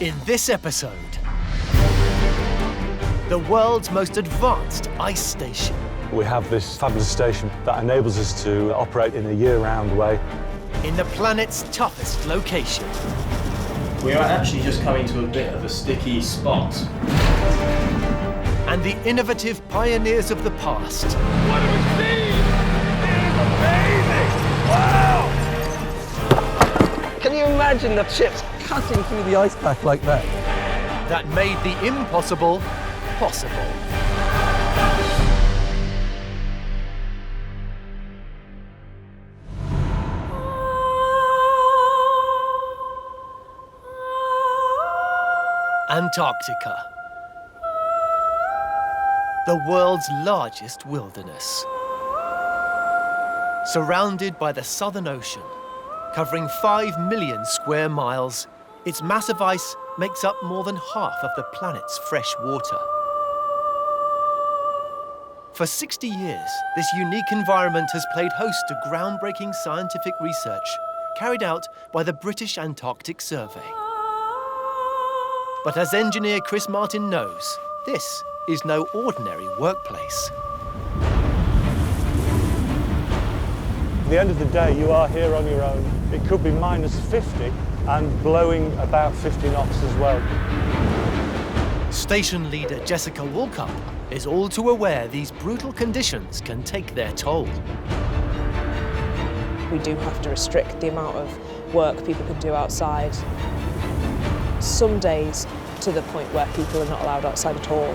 In this episode, the world's most advanced ice station. We have this fabulous station that enables us to operate in a year-round way. In the planet's toughest location. We are actually just coming to a bit of a sticky spot. And the innovative pioneers of the past. What do we see? It is amazing! Wow! Can you imagine the ships cutting through the ice pack like that? That made the impossible possible. Antarctica. The world's largest wilderness. Surrounded by the Southern Ocean, covering 5 million square miles, its massive ice makes up more than half of the planet's fresh water. For 60 years, this unique environment has played host to groundbreaking scientific research carried out by the British Antarctic Survey. But as engineer Chris Martin knows, this is no ordinary workplace. At the end of the day, you are here on your own. It could be minus 50 and blowing about 50 knots as well. Station leader Jessica Walkup is all too aware these brutal conditions can take their toll. We do have to restrict the amount of work people can do outside. Some days to the point where people are not allowed outside at all.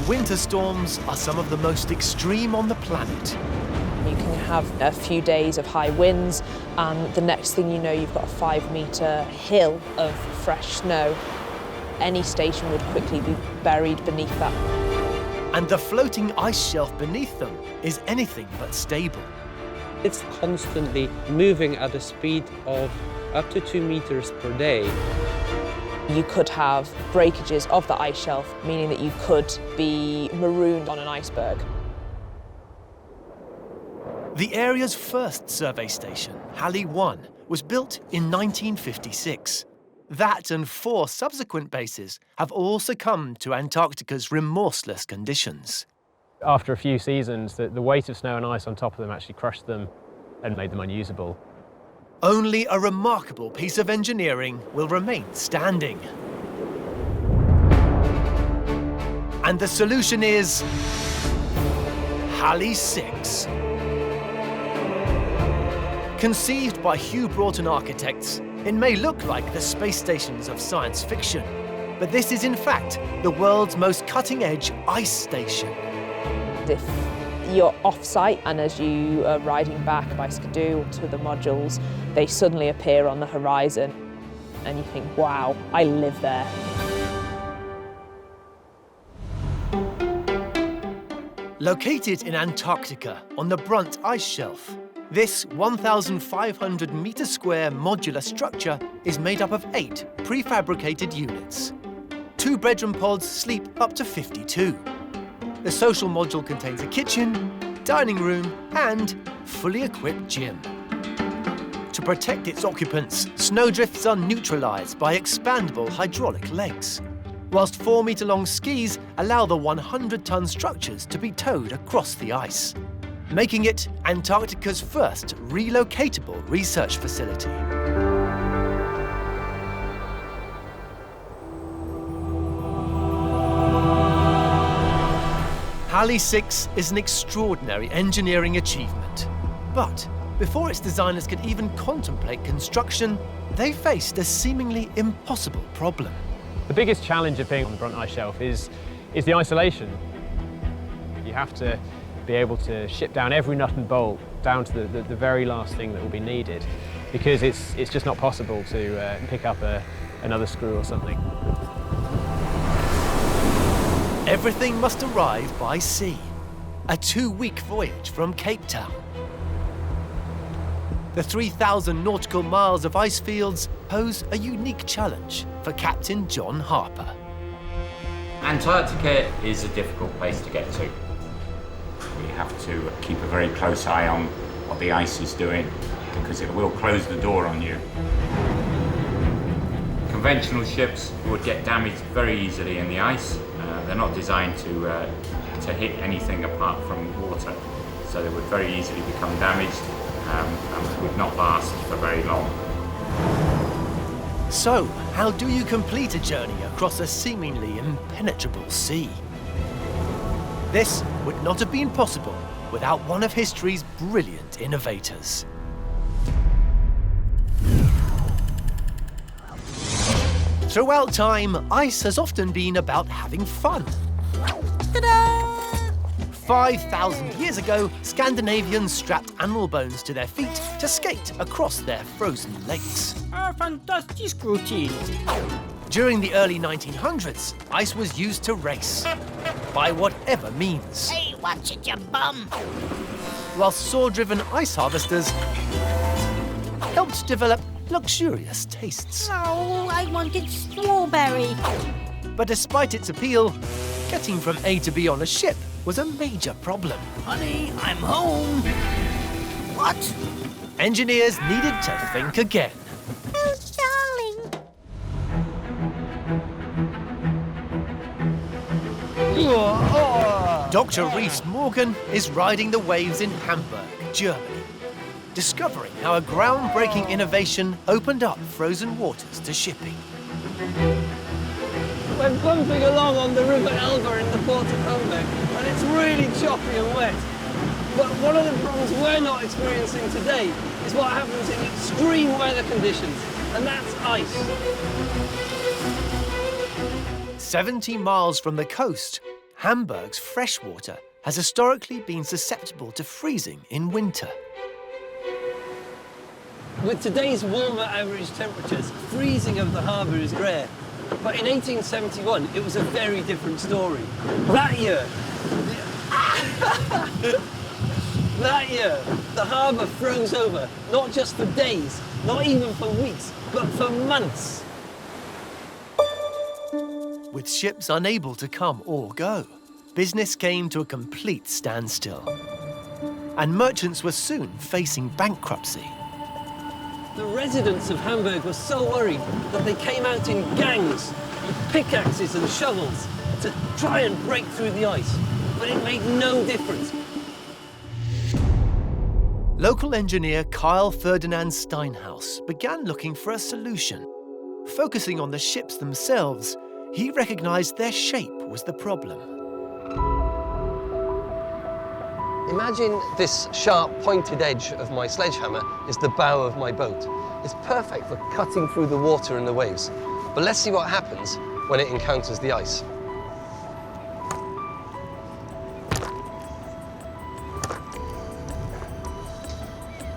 Winter storms are some of the most extreme on the planet. You can have a few days of high winds, and the next thing you know, you've got a 5-metre hill of fresh snow. Any station would quickly be buried beneath that. And the floating ice shelf beneath them is anything but stable. It's constantly moving at a speed of up to 2 meters per day. You could have breakages of the ice shelf, meaning that you could be marooned on an iceberg. The area's first survey station, Halley I, was built in 1956. That and 4 subsequent bases have all succumbed to Antarctica's remorseless conditions. After a few seasons, the weight of snow and ice on top of them actually crushed them and made them unusable. Only a remarkable piece of engineering will remain standing. And the solution is Halley VI. Conceived by Hugh Broughton architects, it may look like the space stations of science fiction, but this is in fact the world's most cutting-edge ice station. If you're off-site and as you are riding back by Skidoo to the modules, they suddenly appear on the horizon and you think, wow, I live there. Located in Antarctica on the Brunt ice shelf, this 1,500-metre square modular structure is made up of 8 prefabricated units. 2-bedroom pods sleep up to 52. The social module contains a kitchen, dining room, and fully equipped gym. To protect its occupants, snowdrifts are neutralised by expandable hydraulic legs, whilst 4-metre-long skis allow the 100-ton structures to be towed across the ice, making it Antarctica's first relocatable research facility. Halley VI is an extraordinary engineering achievement. But before its designers could even contemplate construction, they faced a seemingly impossible problem. The biggest challenge of being on the Brunt ice shelf is the isolation. You have to be able to ship down every nut and bolt down to the very last thing that will be needed, because it's just not possible to pick up another screw or something. Everything must arrive by sea, a 2-week voyage from Cape Town. The 3,000 nautical miles of ice fields pose a unique challenge for Captain John Harper. Antarctica is a difficult place to get to. We have to keep a very close eye on what the ice is doing, because it will close the door on you. Conventional ships would get damaged very easily in the ice. They're not designed to hit anything apart from water, so they would very easily become damaged and would not last for very long. So, how do you complete a journey across a seemingly impenetrable sea? This would not have been possible without one of history's brilliant innovators. Throughout time, ice has often been about having fun. Ta-da! 5,000 years ago, Scandinavians strapped animal bones to their feet to skate across their frozen lakes. Fantastisk routine. During the early 1900s, ice was used to race, by whatever means. Hey, watch it, you bum! While saw-driven ice harvesters helped develop luxurious tastes. Oh, I wanted strawberry. But despite its appeal, getting from A to B on a ship was a major problem. Honey, I'm home. What? Engineers needed to think again. Oh, darling. Dr. Reese Morgan is riding the waves in Hamburg, Germany, discovering how a groundbreaking innovation opened up frozen waters to shipping. We're bumping along on the River Elbe in the port of Hamburg, and it's really choppy and wet. But one of the problems we're not experiencing today is what happens in extreme weather conditions, and that's ice. 70 miles from the coast, Hamburg's freshwater has historically been susceptible to freezing in winter. With today's warmer average temperatures, freezing of the harbour is rare. But in 1871, it was a very different story. That year, the harbour froze over, not just for days, not even for weeks, but for months. With ships unable to come or go, business came to a complete standstill. And merchants were soon facing bankruptcy. The residents of Hamburg were so worried that they came out in gangs with pickaxes and shovels to try and break through the ice. But it made no difference. Local engineer Kyle Ferdinand Steinhaus began looking for a solution. Focusing on the ships themselves, he recognized their shape was the problem. Imagine this sharp, pointed edge of my sledgehammer is the bow of my boat. It's perfect for cutting through the water and the waves. But let's see what happens when it encounters the ice.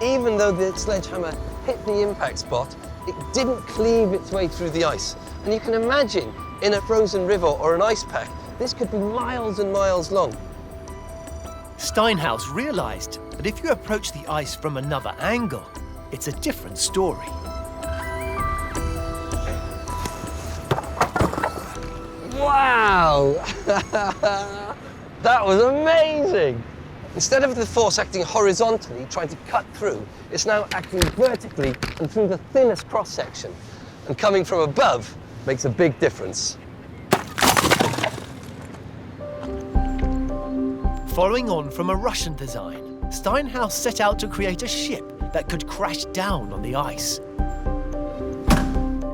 Even though the sledgehammer hit the impact spot, it didn't cleave its way through the ice. And you can imagine, in a frozen river or an ice pack, this could be miles and miles long. Steinhaus realized that if you approach the ice from another angle, it's a different story. Wow! That was amazing! Instead of the force acting horizontally, trying to cut through, it's now acting vertically and through the thinnest cross-section. And coming from above makes a big difference. Following on from a Russian design, Steinhaus set out to create a ship that could crash down on the ice.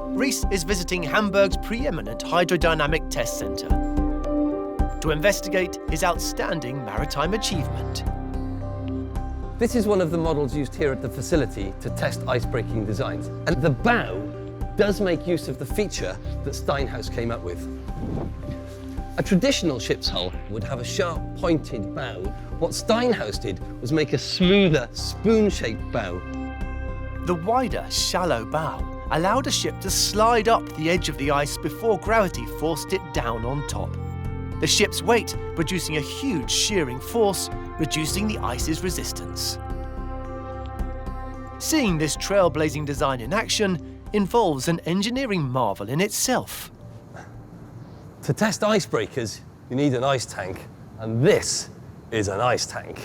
Reese is visiting Hamburg's preeminent hydrodynamic test center to investigate his outstanding maritime achievement. This is one of the models used here at the facility to test ice-breaking designs. And the bow does make use of the feature that Steinhaus came up with. A traditional ship's hull would have a sharp, pointed bow. What Steinhaus did was make a smoother, spoon-shaped bow. The wider, shallow bow allowed a ship to slide up the edge of the ice before gravity forced it down on top. The ship's weight producing a huge shearing force, reducing the ice's resistance. Seeing this trailblazing design in action involves an engineering marvel in itself. To test icebreakers, you need an ice tank, and this is an ice tank.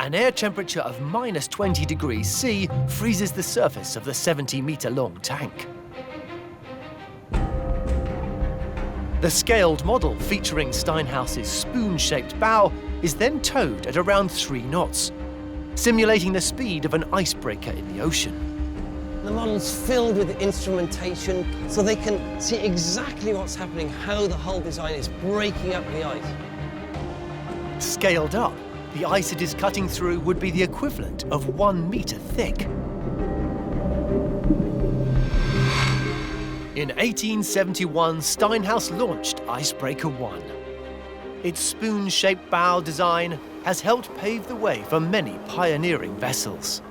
an air temperature of -20 degrees C freezes the surface of the 70-metre-long tank. The scaled model featuring Steinhaus's spoon-shaped bow is then towed at around 3 knots, simulating the speed of an icebreaker in the ocean. The model's filled with instrumentation so they can see exactly what's happening, how the whole design is breaking up the ice. Scaled up, the ice it is cutting through would be the equivalent of 1 metre thick. In 1871, Steinhaus launched Icebreaker 1. Its spoon-shaped bow design has helped pave the way for many pioneering vessels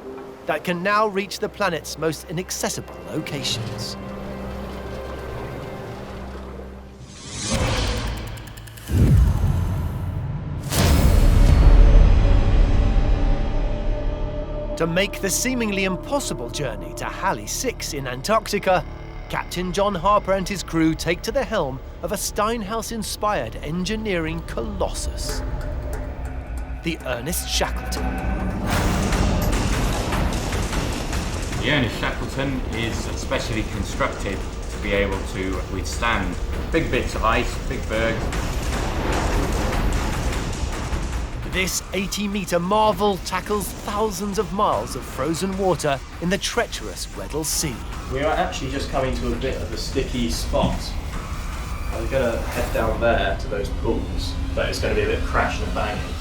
that can now reach the planet's most inaccessible locations. To make the seemingly impossible journey to Halley VI in Antarctica, Captain John Harper and his crew take to the helm of a Steinhaus-inspired engineering colossus, the Ernest Shackleton. The Ernest Shackleton is specially constructed to be able to withstand big bits of ice, big bergs. This 80-metre marvel tackles thousands of miles of frozen water in the treacherous Weddell Sea. We are actually just coming to a bit of a sticky spot. I'm going to head down there to those pools, but it's going to be a bit of crashing and banging.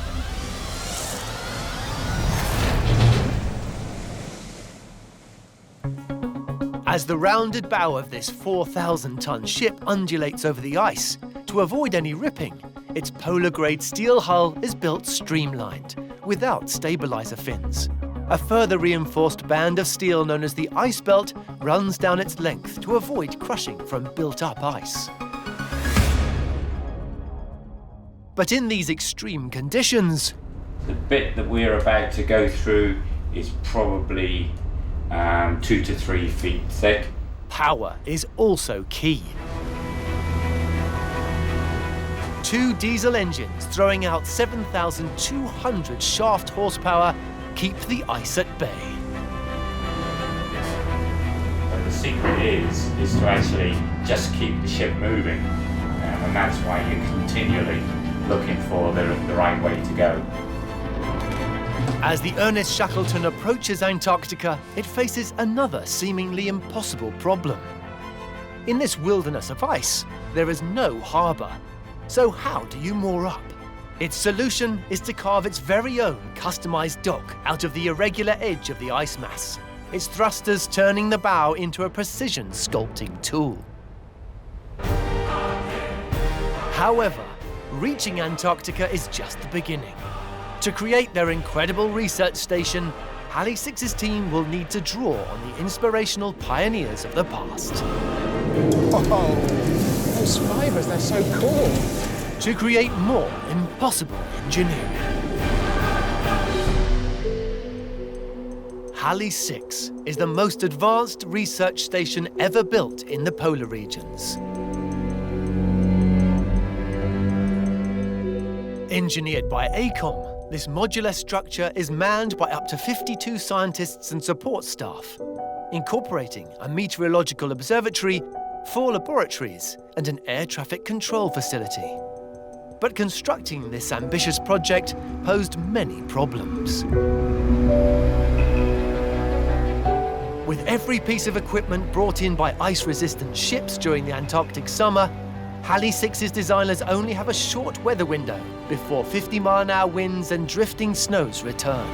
As the rounded bow of this 4,000-ton ship undulates over the ice, to avoid any ripping, its polar-grade steel hull is built streamlined, without stabilizer fins. A further reinforced band of steel known as the ice belt runs down its length to avoid crushing from built-up ice. But in these extreme conditions, The bit that we're about to go through is probably 2 to 3 feet thick. power is also key. 2 diesel engines throwing out 7,200 shaft horsepower keep the ice at bay. But the secret is to actually just keep the ship moving, and that's why you're continually looking for the right way to go. As the Ernest Shackleton approaches Antarctica, it faces another seemingly impossible problem. In this wilderness of ice, there is no harbour. So how do you moor up? Its solution is to carve its very own customised dock out of the irregular edge of the ice mass, its thrusters turning the bow into a precision sculpting tool. However, reaching Antarctica is just the beginning. To create their incredible research station, Halley VI's team will need to draw on the inspirational pioneers of the past. Oh, those fibres, they're so cool. To create more impossible engineering. Halley VI is the most advanced research station ever built in the polar regions. Engineered by AECOM, this modular structure is manned by up to 52 scientists and support staff, incorporating a meteorological observatory, 4 laboratories, and an air traffic control facility. But constructing this ambitious project posed many problems. With every piece of equipment brought in by ice-resistant ships during the Antarctic summer, Halley VI's designers only have a short weather window before 50-mile-an-hour winds and drifting snows return.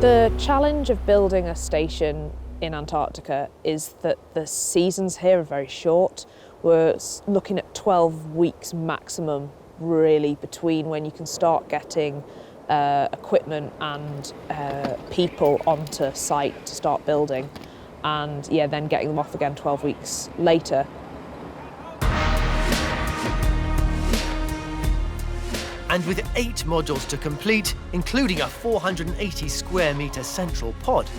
The challenge of building a station in Antarctica is that the seasons here are very short. We're looking at 12 weeks maximum, really, between when you can start getting equipment and people onto site to start building, and yeah, then getting them off again 12 weeks later. And with 8 modules to complete, including a 480 square metre central pod,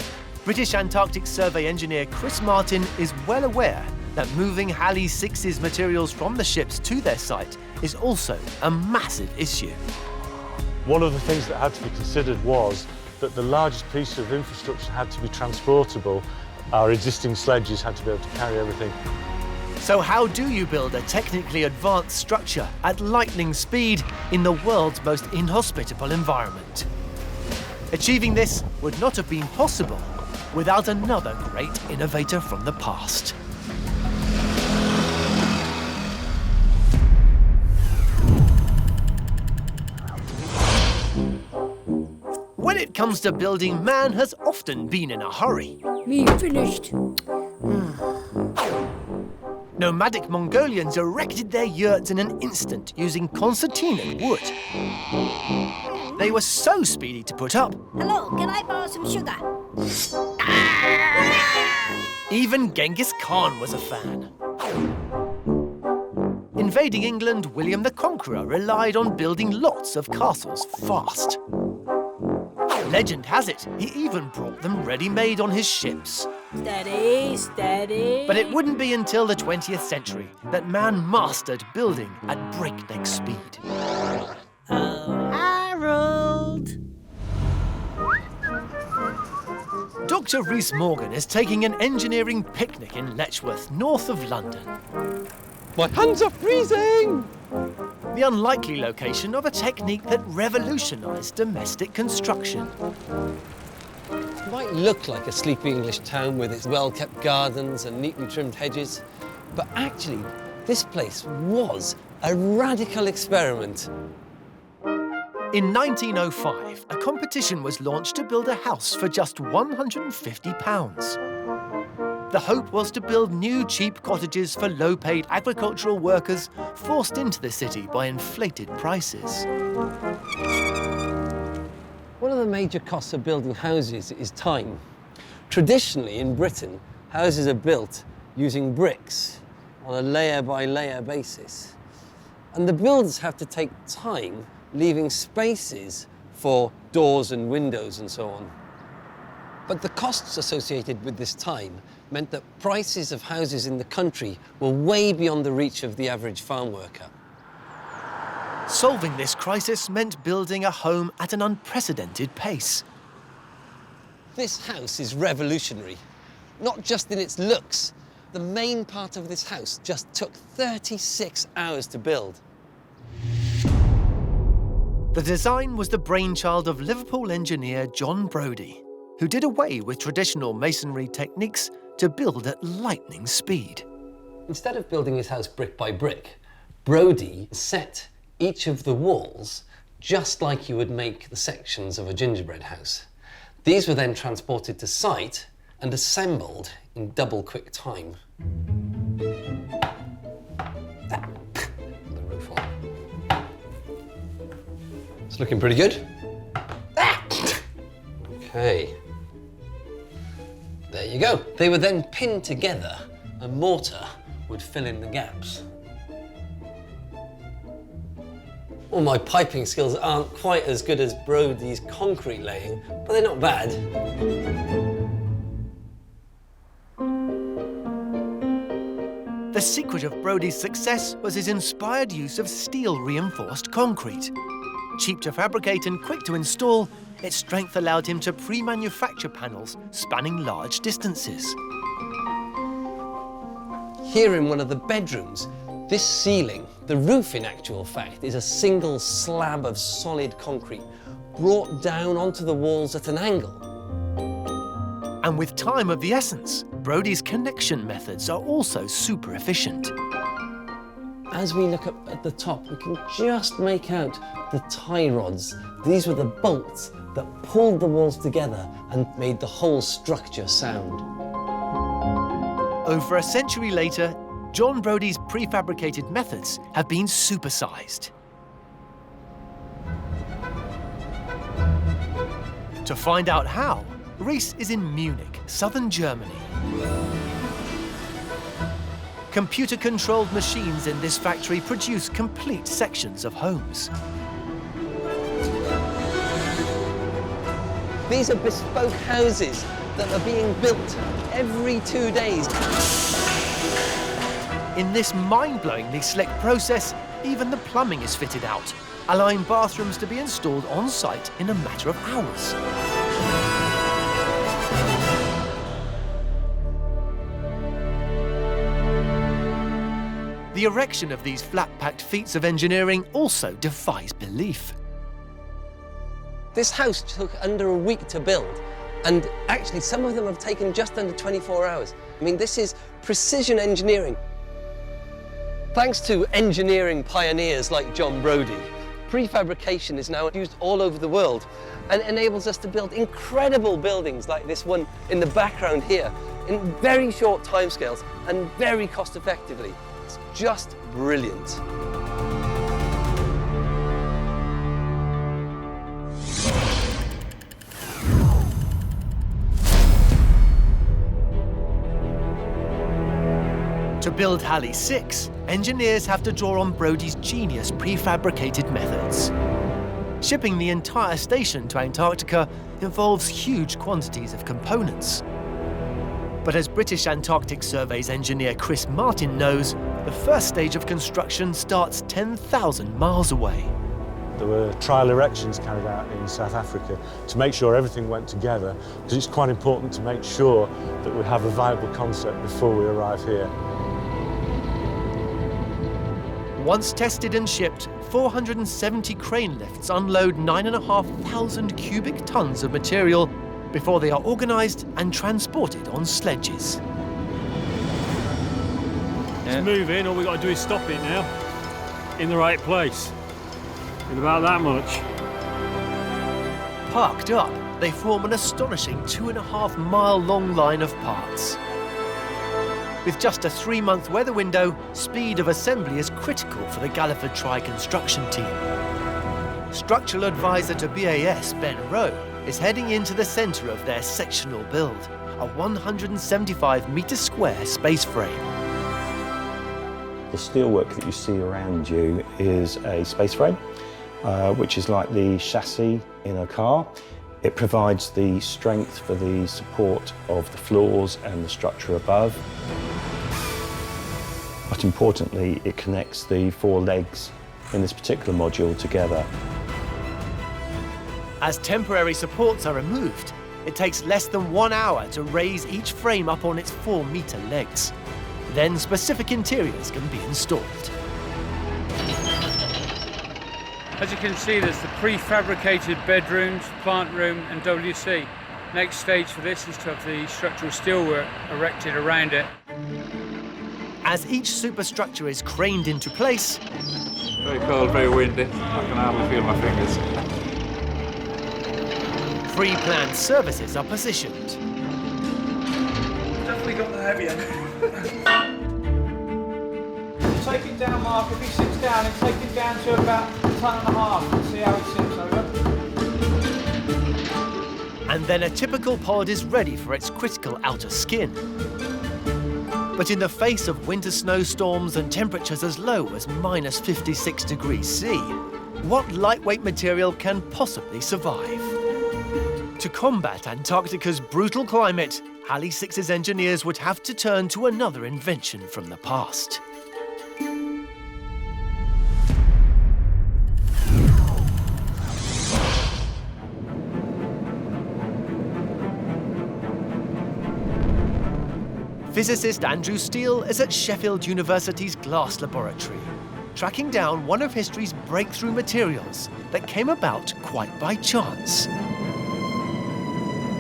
British Antarctic Survey engineer Chris Martin is well aware that moving Halley VI's materials from the ships to their site is also a massive issue. One of the things that had to be considered was that the largest piece of infrastructure had to be transportable. Our existing sledges had to be able to carry everything. So how do you build a technically advanced structure at lightning speed in the world's most inhospitable environment? Achieving this would not have been possible without another great innovator from the past. When it comes to building, man has often been in a hurry. Me finished. Nomadic Mongolians erected their yurts in an instant using concertina wood. They were so speedy to put up. Hello, can I borrow some sugar? Even Genghis Khan was a fan. Invading England, William the Conqueror relied on building lots of castles fast. Legend has it, he even brought them ready-made on his ships. Steady, steady. But it wouldn't be until the 20th century that man mastered building at breakneck speed. Oh, Harold. Dr. Rhys Morgan is taking an engineering picnic in Letchworth, north of London. My hands are freezing! The unlikely location of a technique that revolutionised domestic construction. It might look like a sleepy English town with its well-kept gardens and neatly trimmed hedges, but actually, this place was a radical experiment. In 1905, a competition was launched to build a house for just £150. The hope was to build new cheap cottages for low-paid agricultural workers forced into the city by inflated prices. One of the major costs of building houses is time. Traditionally in Britain, houses are built using bricks on a layer-by-layer basis. And the builders have to take time leaving spaces for doors and windows and so on. But the costs associated with this time meant that prices of houses in the country were way beyond the reach of the average farm worker. Solving this crisis meant building a home at an unprecedented pace. This house is revolutionary, not just in its looks. The main part of this house just took 36 hours to build. The design was the brainchild of Liverpool engineer John Brodie, who did away with traditional masonry techniques to build at lightning speed. Instead of building his house brick by brick, Brodie set each of the walls just like you would make the sections of a gingerbread house. These were then transported to site and assembled in double quick time. The roof on. It's looking pretty good. Okay. There you go. They were then pinned together and mortar would fill in the gaps. Well, my piping skills aren't quite as good as Brodie's concrete laying, but they're not bad. The secret of Brodie's success was his inspired use of steel-reinforced concrete. Cheap to fabricate and quick to install, its strength allowed him to pre-manufacture panels spanning large distances. Here in one of the bedrooms, this ceiling, the roof in actual fact, is a single slab of solid concrete brought down onto the walls at an angle. And with time of the essence, Brodie's connection methods are also super efficient. As we look up at the top, we can just make out the tie rods. These were the bolts that pulled the walls together and made the whole structure sound. Over a century later, John Brodie's prefabricated methods have been supersized. To find out how, Rhys is in Munich, southern Germany. Computer-controlled machines in this factory produce complete sections of homes. These are bespoke houses that are being built every 2 days. In this mind-blowingly slick process, even the plumbing is fitted out, allowing bathrooms to be installed on site in a matter of hours. The erection of these flat-packed feats of engineering also defies belief. This house took under a week to build, and actually some of them have taken just under 24 hours. I mean, this is precision engineering. Thanks to engineering pioneers like John Brodie, prefabrication is now used all over the world and enables us to build incredible buildings like this one in the background here in very short timescales and very cost effectively. It's just brilliant. To build Halley VI, engineers have to draw on Brodie's genius prefabricated methods. Shipping the entire station to Antarctica involves huge quantities of components. But as British Antarctic Survey's engineer Chris Martin knows, the first stage of construction starts 10,000 miles away. There were trial erections carried out in South Africa to make sure everything went together, because it's quite important to make sure that we have a viable concept before we arrive here. Once tested and shipped, 470 crane lifts unload 9,500 cubic tons of material before they are organised and transported on sledges. It's moving, all we've got to do is stop it now, in the right place, in about that much. Parked up, they form an astonishing 2.5-mile-long line of parts. With just a 3-month weather window, speed of assembly is critical for the Galliford Try construction team. Structural advisor to BAS, Ben Rowe, is heading into the centre of their sectional build, a 175-metre square space frame. The steelwork that you see around you is a space frame, which is like the chassis in a car. It provides the strength for the support of the floors and the structure above. But importantly, it connects the 4 legs in this particular module together. As temporary supports are removed, it takes less than 1 hour to raise each frame up on its 4-metre legs. Then specific interiors can be installed. As you can see, there's the prefabricated bedrooms, plant room and WC. Next stage for this is to have the structural steelwork erected around it. As each superstructure is craned into place, very cold, very windy. I can hardly feel my fingers. pre-planned services are positioned. Definitely got the heavy end. Take it down, Mark. If he sits down, and take it down to about 1.5 and see how it sits over. And then a typical pod is ready for its critical outer skin. But in the face of winter snowstorms and temperatures as low as -56 degrees C, what lightweight material can possibly survive? To combat Antarctica's brutal climate, Halley VI's engineers would have to turn to another invention from the past. Physicist Andrew Steele is at Sheffield University's Glass Laboratory, tracking down one of history's breakthrough materials that came about quite by chance.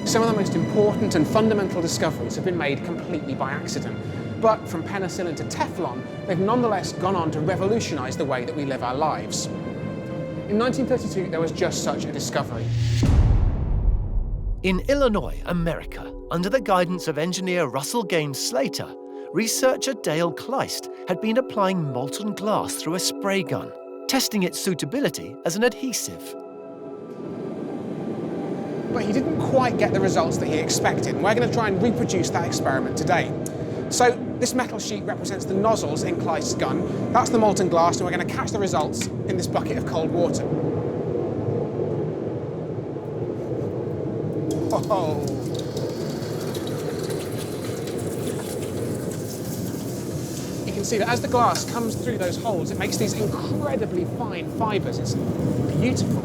Some of the most important and fundamental discoveries have been made completely by accident. But from penicillin to Teflon, they've nonetheless gone on to revolutionise the way that we live our lives. In 1932, there was just such a discovery. In Illinois, America, under the guidance of engineer Russell Gaines Slater, researcher Dale Kleist had been applying molten glass through a spray gun, testing its suitability as an adhesive. But he didn't quite get the results that he expected, and we're going to try and reproduce that experiment today. So this metal sheet represents the nozzles in Kleist's gun. That's the molten glass, and we're going to catch the results in this bucket of cold water. Oh. You can see that as the glass comes through those holes, it makes these incredibly fine fibres. It's beautiful.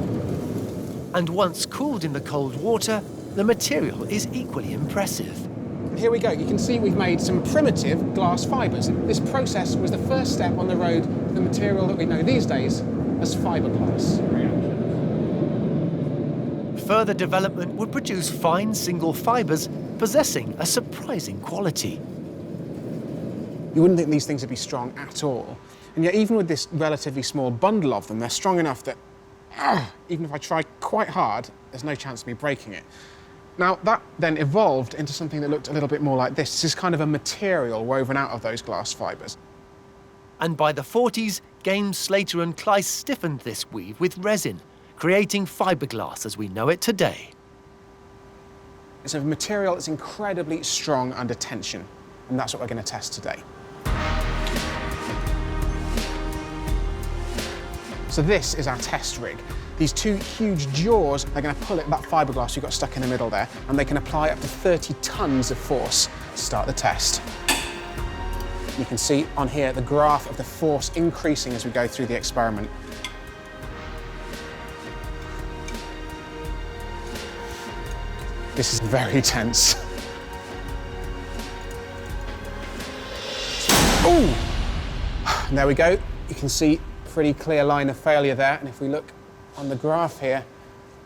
And once cooled in the cold water, the material is equally impressive. Here we go. You can see we've made some primitive glass fibres. This process was the first step on the road to the material that we know these days as fiberglass. Further development would produce fine single fibres possessing a surprising quality. You wouldn't think these things would be strong at all. And yet, even with this relatively small bundle of them, they're strong enough that even if I try quite hard, there's no chance of me breaking it. Now, that then evolved into something that looked a little bit more like this. This is kind of a material woven out of those glass fibres. And by the 40s, Games, Slater and Kleiss stiffened this weave with resin, creating fiberglass as we know it today. It's a material that's incredibly strong under tension, and that's what we're going to test today. So this is our test rig. These two huge jaws are going to pull at that fiberglass you've got stuck in the middle there, and they can apply up to 30 tons of force to start the test. You can see on here the graph of the force increasing as we go through the experiment. This is very tense. Ooh! And there we go. You can see a pretty clear line of failure there. And if we look on the graph here,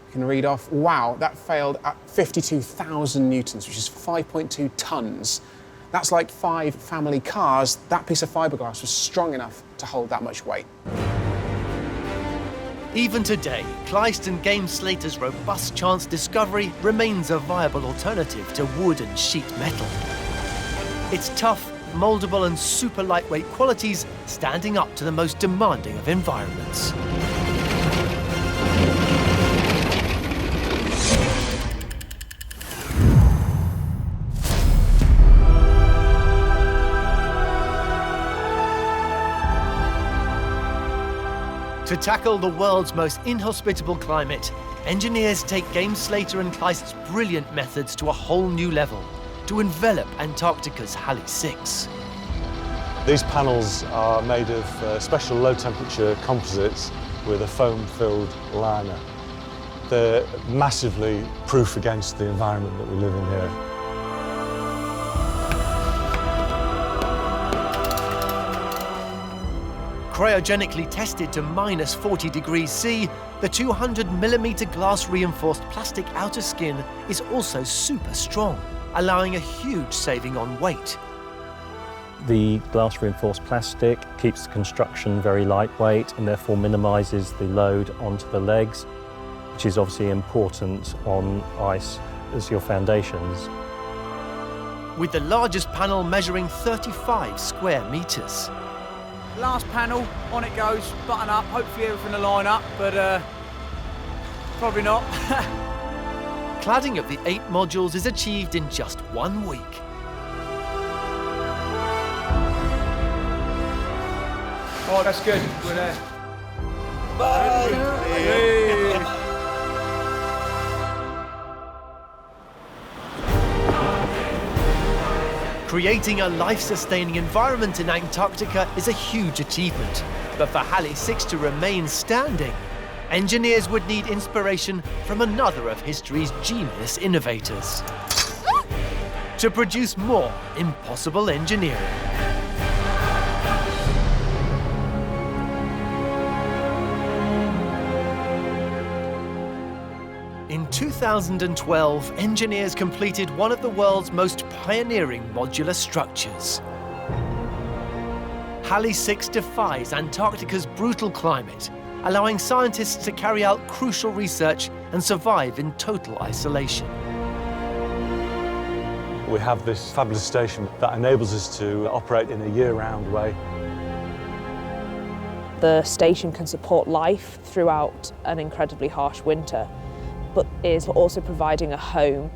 you can read off, wow, that failed at 52,000 newtons, which is 5.2 tons. That's like 5 family cars. That piece of fiberglass was strong enough to hold that much weight. Even today, Kleiss and Games Slater's robust chance discovery remains a viable alternative to wood and sheet metal. Its tough, mouldable and super lightweight qualities standing up to the most demanding of environments. To tackle the world's most inhospitable climate, engineers take Games Slater and Kleiss's brilliant methods to a whole new level, to envelop Antarctica's Halley VI. These panels are made of special low-temperature composites with a foam-filled liner. They're massively proof against the environment that we live in here. Cryogenically tested to minus 40 degrees C, the 200mm glass-reinforced plastic outer skin is also super strong, allowing a huge saving on weight. The glass-reinforced plastic keeps the construction very lightweight and therefore minimises the load onto the legs, which is obviously important on ice as your foundations. With the largest panel measuring 35 square metres. Last panel, on it goes, button up, hopefully everything will line up, but probably not. Cladding of the 8 modules is achieved in just 1 week. Oh, that's good, we're there. Creating a life-sustaining environment in Antarctica is a huge achievement. But for Halley VI to remain standing, engineers would need inspiration from another of history's genius innovators to produce more impossible engineering. In 2012, engineers completed one of the world's most pioneering modular structures. Halley VI defies Antarctica's brutal climate, allowing scientists to carry out crucial research and survive in total isolation. We have this fabulous station that enables us to operate in a year-round way. The station can support life throughout an incredibly harsh winter, but is also providing a home.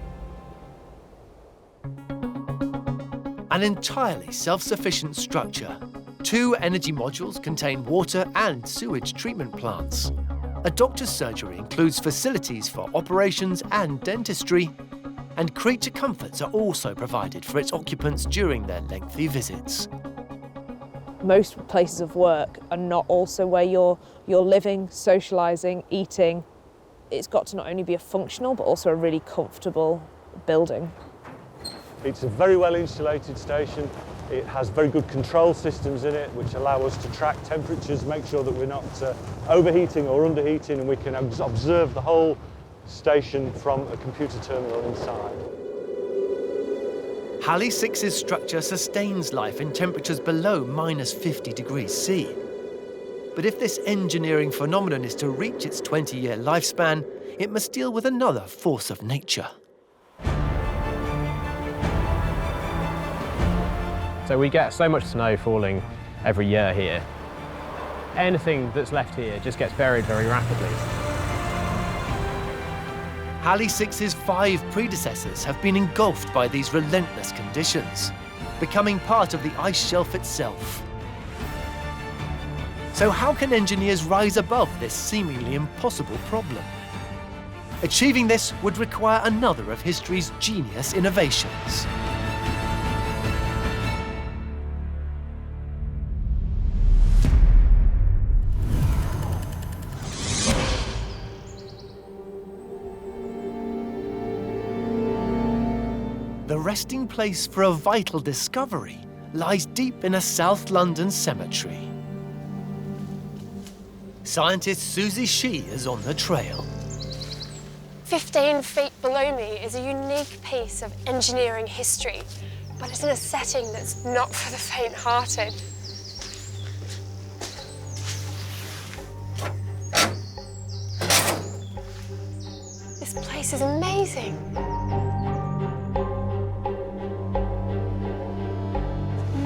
An entirely self-sufficient structure. 2 energy modules contain water and sewage treatment plants. A doctor's surgery includes facilities for operations and dentistry, and creature comforts are also provided for its occupants during their lengthy visits. most places of work are not also where you're living, socialising, eating. It's got to not only be a functional but also a really comfortable building. It's a very well insulated station. It has very good control systems in it which allow us to track temperatures, make sure that we're not overheating or underheating, and we can observe the whole station from a computer terminal inside. Halley VI's structure sustains life in temperatures below -50 degrees C. But if this engineering phenomenon is to reach its 20-year lifespan, it must deal with another force of nature. So we get so much snow falling every year here. Anything that's left here just gets buried very rapidly. Halley VI's 5 predecessors have been engulfed by these relentless conditions, becoming part of the ice shelf itself. So how can engineers rise above this seemingly impossible problem? Achieving this would require another of history's genius innovations. The resting place for a vital discovery lies deep in a South London cemetery. Scientist Susie Shee is on the trail. 15 feet below me is a unique piece of engineering history, but it's in a setting that's not for the faint-hearted. This place is amazing.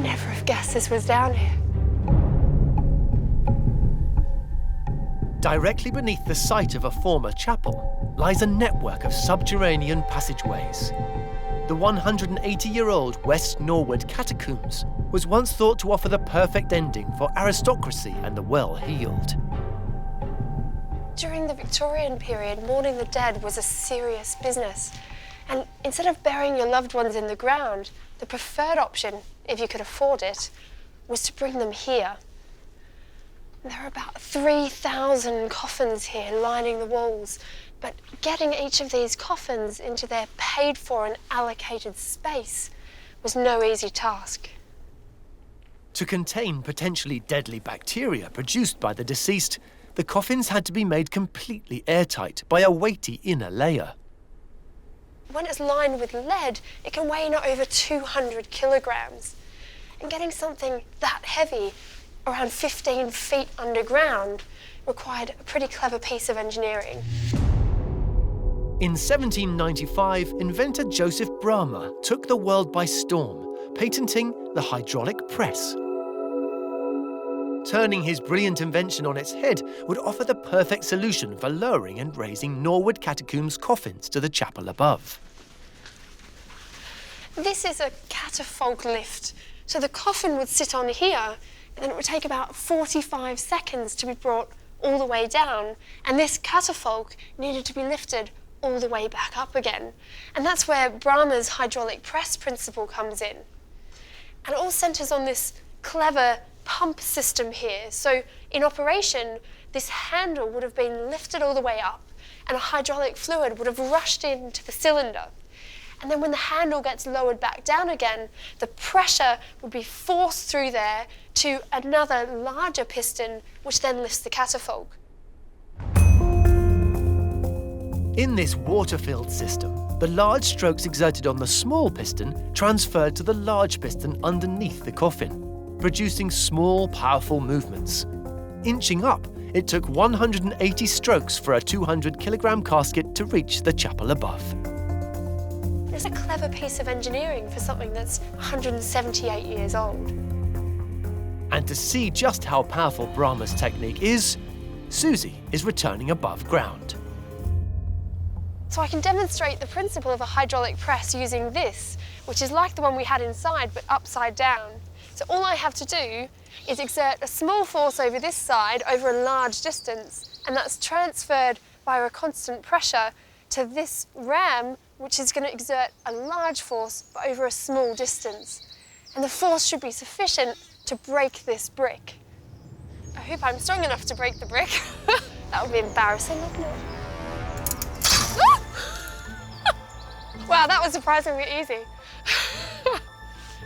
Never have guessed this was down here. Directly beneath the site of a former chapel lies a network of subterranean passageways. The 180-year-old West Norwood Catacombs was once thought to offer the perfect ending for aristocracy and the well-heeled. During the Victorian period, mourning the dead was a serious business. And instead of burying your loved ones in the ground, the preferred option, if you could afford it, was to bring them here. There are about 3,000 coffins here lining the walls, but getting each of these coffins into their paid-for and allocated space was no easy task. To contain potentially deadly bacteria produced by the deceased, the coffins had to be made completely airtight by a weighty inner layer. When it's lined with lead, it can weigh not over 200 kilograms. And getting something that heavy, around 15 feet underground, required a pretty clever piece of engineering. In 1795, inventor Joseph Bramah took the world by storm, patenting the hydraulic press. Turning his brilliant invention on its head would offer the perfect solution for lowering and raising Norwood Catacombs coffins to the chapel above. This is a catafalque lift, so the coffin would sit on here, and it would take about 45 seconds to be brought all the way down, and this catafalque needed to be lifted all the way back up again. And that's where Bramah's hydraulic press principle comes in. And it all centres on this clever pump system here. So in operation, this handle would have been lifted all the way up, and a hydraulic fluid would have rushed into the cylinder. And then when the handle gets lowered back down again, the pressure would be forced through there to another larger piston, which then lifts the catafalque. In this water-filled system, the large strokes exerted on the small piston transferred to the large piston underneath the coffin, producing small, powerful movements. Inching up, it took 180 strokes for a 200-kilogram casket to reach the chapel above. It's a clever piece of engineering for something that's 178 years old. And to see just how powerful Bramah's technique is, Susie is returning above ground. So I can demonstrate the principle of a hydraulic press using this, which is like the one we had inside, but upside down. So all I have to do is exert a small force over this side over a large distance, and that's transferred via a constant pressure to this ram, which is going to exert a large force but over a small distance. And the force should be sufficient to break this brick. I hope I'm strong enough to break the brick. That would be embarrassing, wouldn't it? Wow, that was surprisingly easy.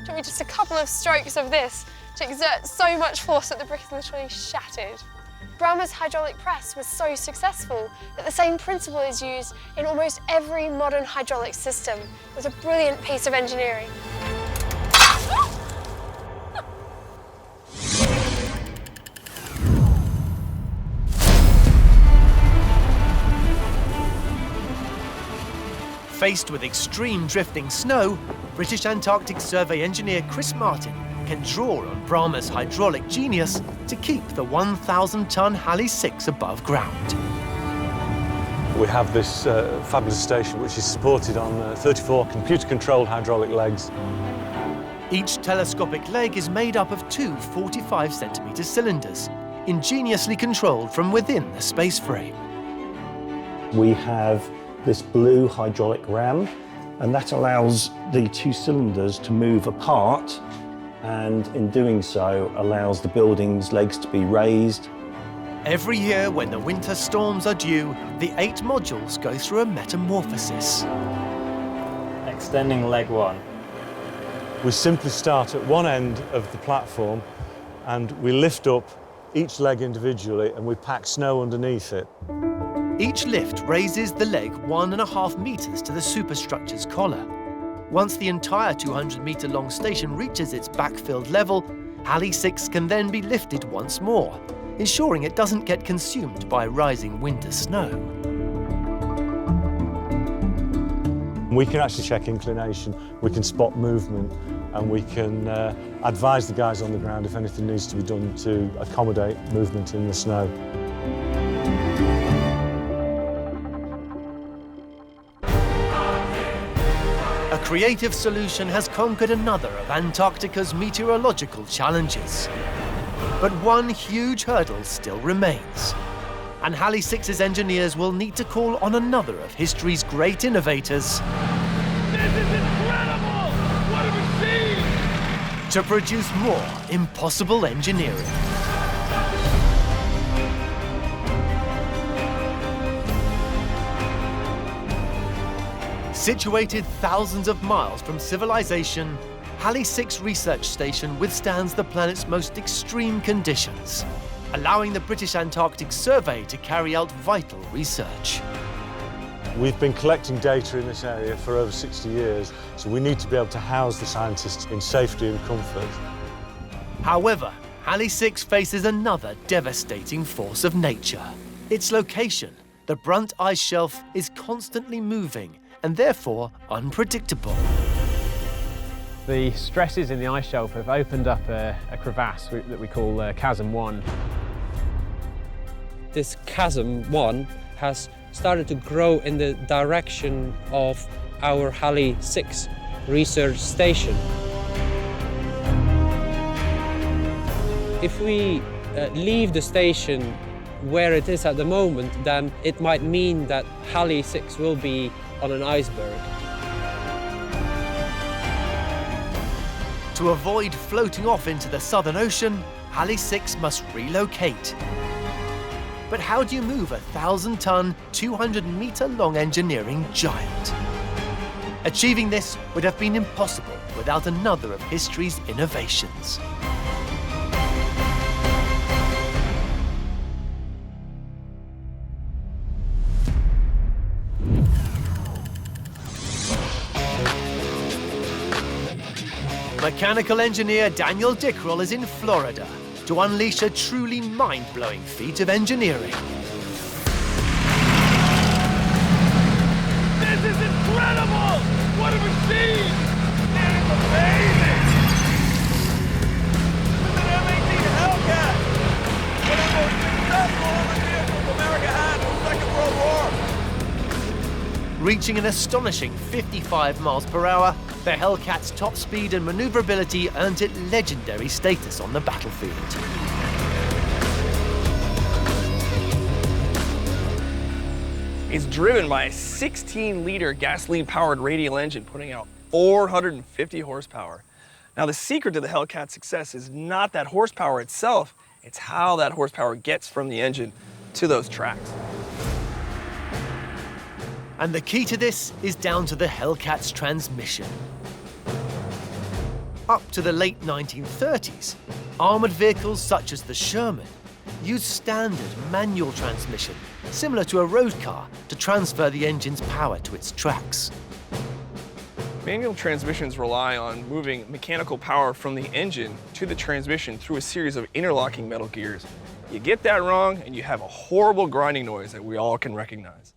Took me just a couple of strokes of this to exert so much force that the brick is literally shattered. Bramah's hydraulic press was so successful that the same principle is used in almost every modern hydraulic system. It was a brilliant piece of engineering. Faced with extreme drifting snow, British Antarctic Survey engineer Chris Martin can draw on Bramah's hydraulic genius to keep the 1,000-ton Halley VI above ground. We have this fabulous station which is supported on 34 computer-controlled hydraulic legs. Each telescopic leg is made up of two 45-centimetre cylinders, ingeniously controlled from within the space frame. We have this blue hydraulic ram, and that allows the two cylinders to move apart, and in doing so allows the building's legs to be raised. Every year when the winter storms are due, the 8 modules go through a metamorphosis. Extending leg 1. We simply start at one end of the platform and we lift up each leg individually and we pack snow underneath it. Each lift raises the leg 1.5 meters to the superstructure's collar. Once the entire 200-meter-long station reaches its backfilled level, Halley VI can then be lifted once more, ensuring it doesn't get consumed by rising winter snow. We can actually check inclination, we can spot movement, and we can advise the guys on the ground if anything needs to be done to accommodate movement in the snow. A creative solution has conquered another of Antarctica's meteorological challenges. But one huge hurdle still remains. And Halley VI's engineers will need to call on another of history's great innovators. This is incredible! What a machine! To produce more impossible engineering. Situated thousands of miles from civilization, Halley VI research station withstands the planet's most extreme conditions, allowing the British Antarctic Survey to carry out vital research. We've been collecting data in this area for over 60 years, so we need to be able to house the scientists in safety and comfort. However, Halley VI faces another devastating force of nature. Its location, the Brunt ice shelf, is constantly moving and therefore unpredictable. The stresses in the ice shelf have opened up a crevasse that we call Chasm 1. This Chasm 1 has started to grow in the direction of our Halley VI research station. If we leave the station where it is at the moment, then it might mean that Halley VI will be on an iceberg. To avoid floating off into the Southern Ocean, Halley VI must relocate. But how do you move a 1,000-ton, 200-meter-long engineering giant? Achieving this would have been impossible without another of history's innovations. Mechanical engineer Daniel Dickrell is in Florida to unleash a truly mind-blowing feat of engineering. This is incredible! What a machine! It is amazing! This is an M18 Hellcat! One of the most successful armored vehicles America had in the Second World War! Reaching an astonishing 55 miles per hour, the Hellcat's top speed and maneuverability earned it legendary status on the battlefield. It's driven by a 16-liter gasoline-powered radial engine, putting out 450 horsepower. Now, the secret to the Hellcat's success is not that horsepower itself, it's how that horsepower gets from the engine to those tracks. And the key to this is down to the Hellcat's transmission. Up to the late 1930s, armoured vehicles such as the Sherman used standard manual transmission, similar to a road car, to transfer the engine's power to its tracks. Manual transmissions rely on moving mechanical power from the engine to the transmission through a series of interlocking metal gears. You get that wrong, and you have a horrible grinding noise that we all can recognize.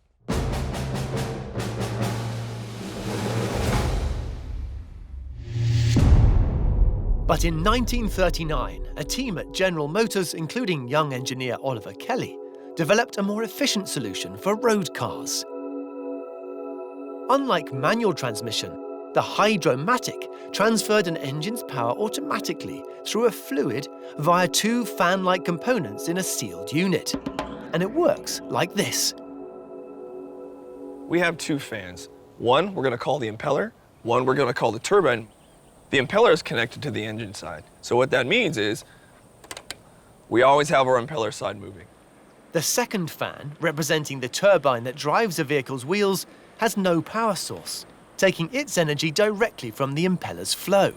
But in 1939, a team at General Motors, including young engineer Oliver Kelly, developed a more efficient solution for road cars. Unlike manual transmission, the Hydromatic transferred an engine's power automatically through a fluid via two fan-like components in a sealed unit. And it works like this. We have two fans. One we're going to call the impeller, one we're going to call the turbine. The impeller is connected to the engine side. So what that means is we always have our impeller side moving. The second fan, representing the turbine that drives a vehicle's wheels, has no power source, taking its energy directly from the impeller's flow.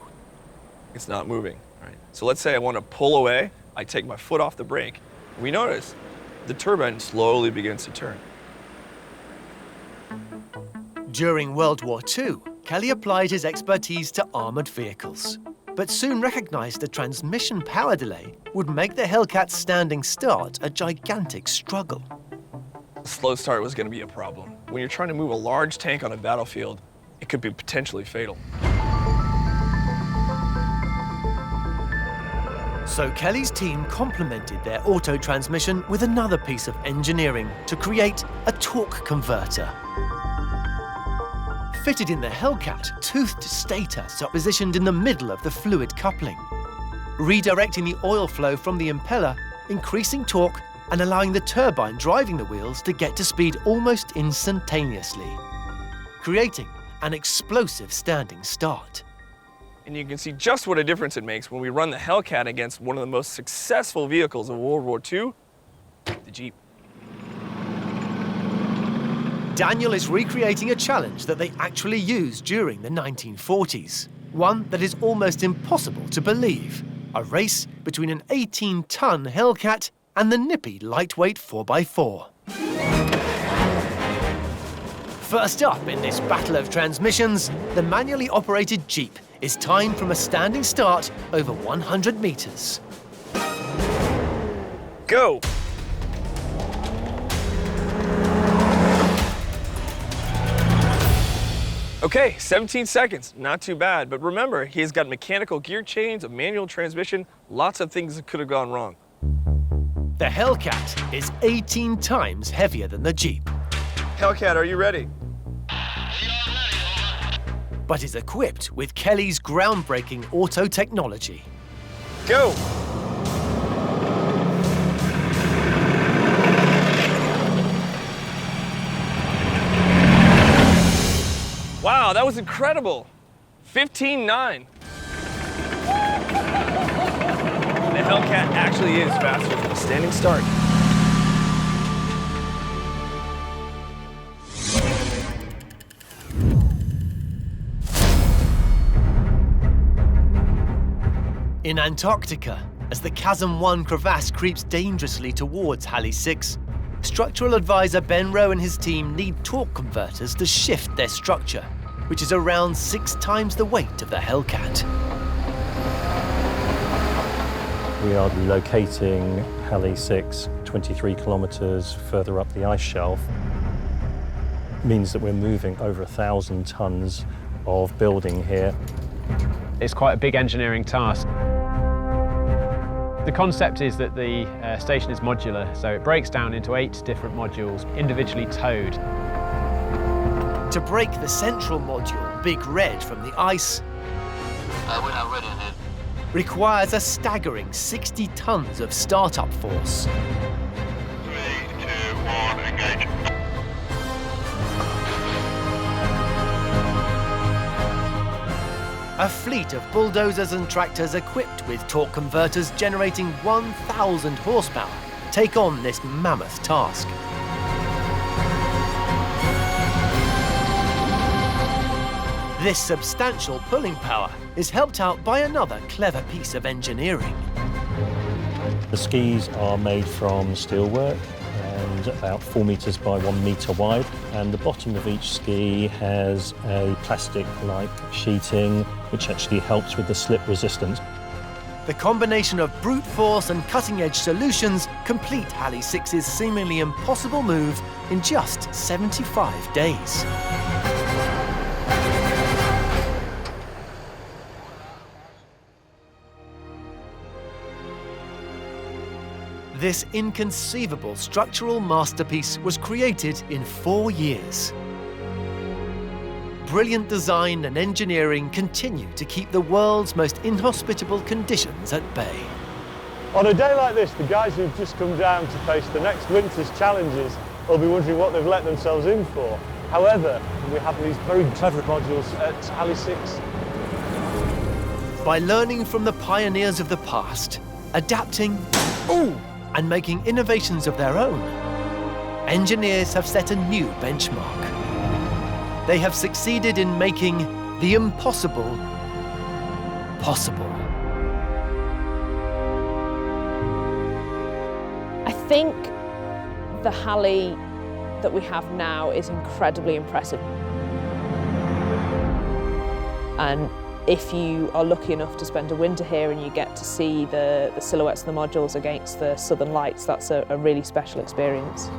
It's not moving, right? So let's say I want to pull away, I take my foot off the brake. We notice the turbine slowly begins to turn. During World War II, Kelly applied his expertise to armoured vehicles, but soon recognised the transmission power delay would make the Hellcat's standing start a gigantic struggle. A slow start was going to be a problem. When you're trying to move a large tank on a battlefield, it could be potentially fatal. So Kelly's team complemented their auto transmission with another piece of engineering to create a torque converter. Fitted in the Hellcat, toothed stators are positioned in the middle of the fluid coupling, redirecting the oil flow from the impeller, increasing torque and allowing the turbine driving the wheels to get to speed almost instantaneously, creating an explosive standing start. And you can see just what a difference it makes when we run the Hellcat against one of the most successful vehicles of World War II, the Jeep. Daniel is recreating a challenge that they actually used during the 1940s. One that is almost impossible to believe. A race between an 18-ton Hellcat and the nippy lightweight 4x4. First up in this battle of transmissions, the manually operated Jeep is timed from a standing start over 100 meters. Go! Okay, 17 seconds, not too bad. But remember, he's got mechanical gear chains, a manual transmission, lots of things that could have gone wrong. The Hellcat is 18 times heavier than the Jeep. Hellcat, are you ready? But is equipped with Kelly's groundbreaking auto technology. Go! Wow, that was incredible. 15.9. The Hellcat actually is faster than a standing start. In Antarctica, as the Chasm 1 crevasse creeps dangerously towards Halley VI, structural advisor Ben Rowe and his team need torque converters to shift their structure, which is around 6 times the weight of the Hellcat. We are relocating Halley VI 23 kilometres further up the ice shelf. It means that we're moving over 1,000 tonnes of building here. It's quite a big engineering task. The concept is that the station is modular, so it breaks down into 8 different modules, individually towed. To break the central module, Big Red, from the ice, we're not ready then. requires a staggering 60 tons of startup force. 3, 2, 1, engage. A fleet of bulldozers and tractors equipped with torque converters generating 1,000 horsepower take on this mammoth task. This substantial pulling power is helped out by another clever piece of engineering. The skis are made from steelwork and about 4 metres by 1 metre wide, and the bottom of each ski has a plastic-like sheeting which actually helps with the slip resistance. The combination of brute force and cutting-edge solutions complete Halley VI's seemingly impossible move in just 75 days. This inconceivable structural masterpiece was created in 4 years. Brilliant design and engineering continue to keep the world's most inhospitable conditions at bay. On a day like this, the guys who've just come down to face the next winter's challenges will be wondering what they've let themselves in for. However, we have these very clever modules at Halley VI. By learning from the pioneers of the past, adapting, and making innovations of their own, engineers have set a new benchmark. They have succeeded in making the impossible possible. I think the Halley that we have now is incredibly impressive. And if you are lucky enough to spend a winter here and you get to see the silhouettes of the modules against the southern lights, that's a really special experience.